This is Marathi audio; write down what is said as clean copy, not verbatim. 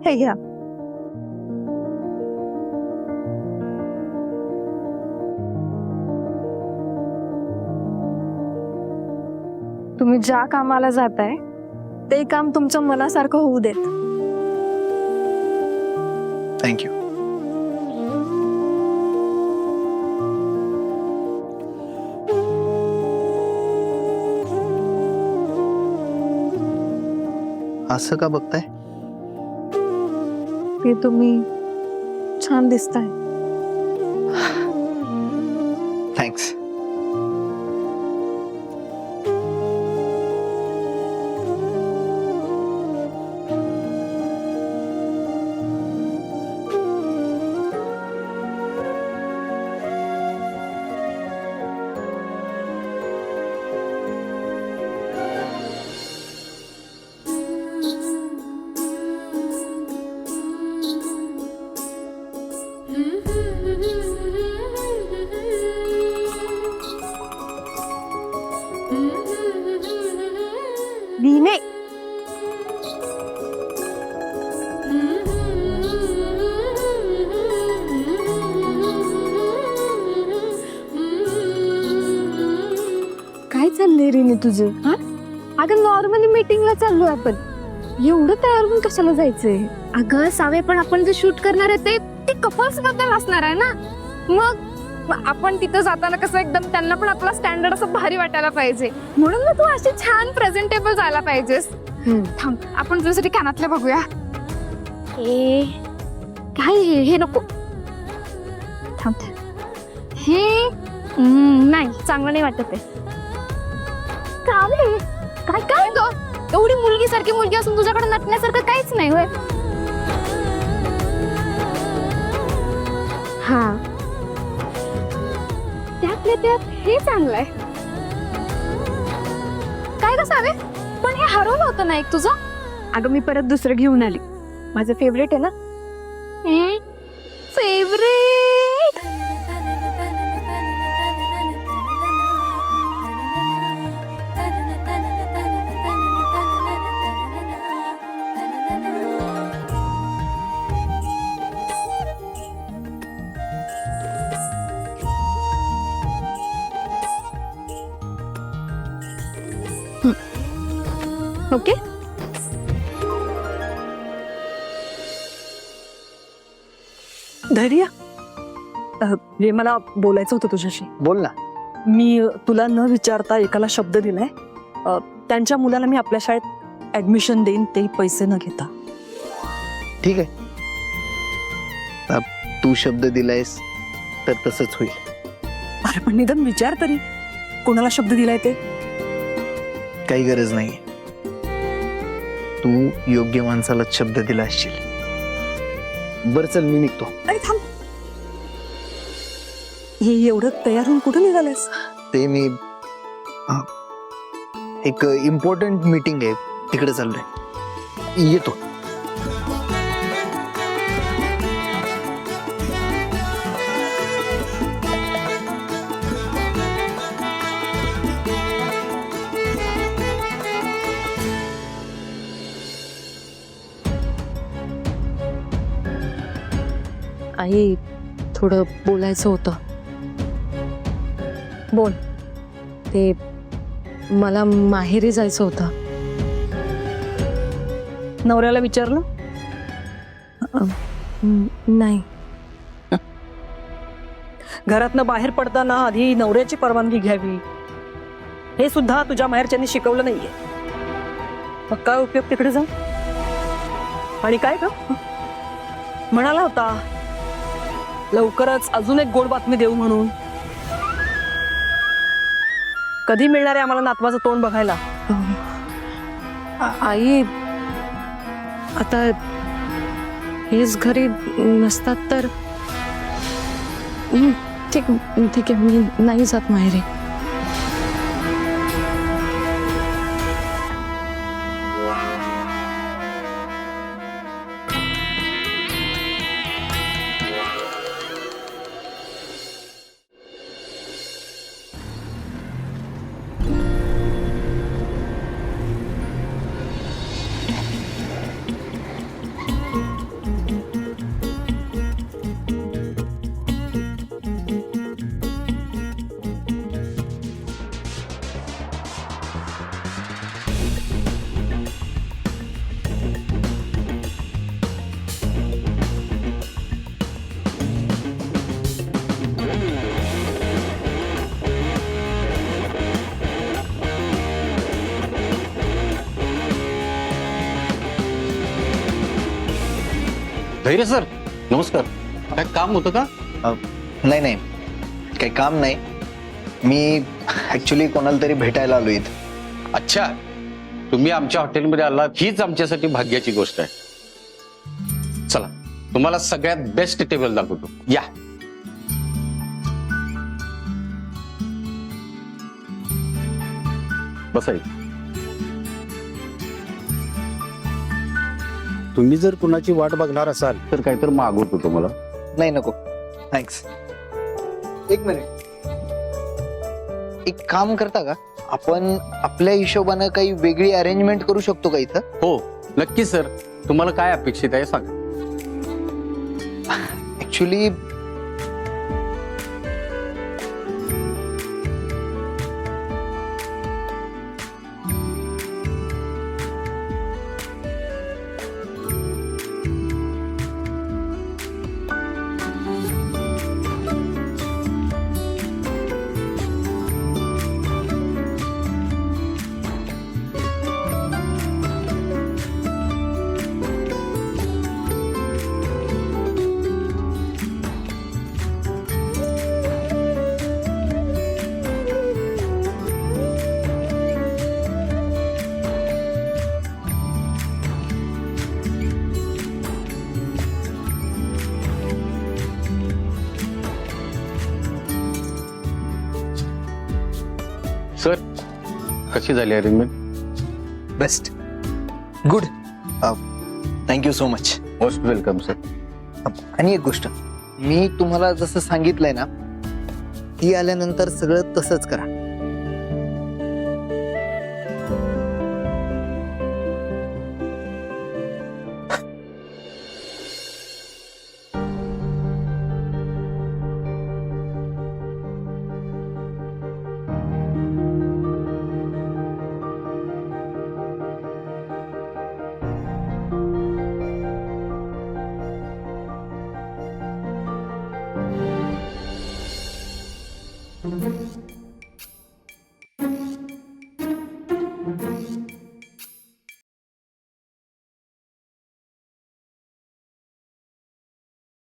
हे घ्या. तुम्ही ज्या कामाला जाताय ते काम तुमच्या मनासारखं होऊ देत. थँक्यू. असं का बघताय? की तुम्ही छान दिसताय. थँक्स. लिहिणे. काय चाललंय रिने तुझं? हा अगं नॉर्मली मीटिंगला चाललो आपण. एवढं तयार होऊन कशाला जायचंय? अगं सावे, पण आपण जे शूट करणार आहे ते कपल्स बद्दल असणार आहे ना. मग आपण तिथं जाताना कसं एकदम त्यांना पण आपला स्टँडर्ड असं भारी वाटायला पाहिजे. म्हणून मग तू अशी छान प्रेझेंटेबल जायला पाहिजेस. थांब आपण तुझ्यासाठी कानातले बघूया. ए काय हे नको. थांब हे नाही, चांगलं नाही वाटत आहे. काय काय ग, एवढी मुलगी सारखी मुलगी असून तुझ्याकडे नटण्यासारखं काहीच नाही होय? हा, त्यातल्या त्यात हे चांगलं आहे. काय ग सावे, पण हे हरवलं होतं ना एक तुझं. अगं मी परत दुसरं घेऊन आली. माझं फेवरेट आहे ना. फेवरेट. ओके. धैर्य, हे मला बोलायचं होतं तुझ्याशी. बोल ना. मी तुला न विचारता एकाला शब्द दिलाय. त्यांच्या मुलाला मी आपल्या शाळेत ऍडमिशन देईन, ते पैसे न घेता. ठीक आहे. अब तू शब्द दिलायस तर तसंच होईल. अरे पण निदान विचार तरी, कोणाला शब्द दिलाय ते. काही गरज नाही. तू योग्य माणसाला शब्द दिला असशील. बर चल, मी निघतो. अरे थांब, हे एवढं तयार होऊन कुठे निघालेस? ते मी एक इम्पॉर्टंट मीटिंग आहे, तिकडे चाललोय. येतो. आई, थोडं बोलायचं होतं. बोल. ते मला माहेरी जायचं होतं. नवऱ्याला विचारलं? नाही. घरातनं बाहेर पडताना आधी नवऱ्याची परवानगी घ्यावी, हे सुद्धा तुझ्या माहेरच्यांनी शिकवलं नाहीये. मग काय उपयोग तिकडे जाऊन? आणि काय ग, म्हणाला होता लवकरच अजून एक गोड बातमी देऊ म्हणून. कधी मिळणार आहे आम्हाला नातवाचं तोंड बघायला? आई, आता हेच घरी नसतात तर ठीक आहे, मी नाही जात माहेरी. धैर्य सर नमस्कार. काय काम होतं का? नाही नाही, काही काम नाही. मी ऍक्च्युली कोणाला तरी भेटायला आलो इथं. अच्छा, तुम्ही आमच्या हॉटेलमध्ये आलात हीच आमच्यासाठी भाग्याची गोष्ट आहे. चला तुम्हाला सगळ्यात बेस्ट टेबल दाखवतो, या. बसाई. तुम्ही जर कुणाची वाट बघणार असाल तर काहीतरी मागवतो तुम्हाला. नाही नको, थँक्स. एक मिनिट, एक काम करता का? आपण आपल्या हिशोबानं काही वेगळी अरेंजमेंट करू शकतो का इथं? हो नक्की सर, तुम्हाला काय अपेक्षित आहे सांगा. ऍक्च्युली सर कशी झाली arrangement? Best, good, thank you so much. Most welcome sir. आणि एक गोष्ट, मी तुम्हाला जसं सांगितलंय ना, ती आल्यानंतर सगळं तसंच करा.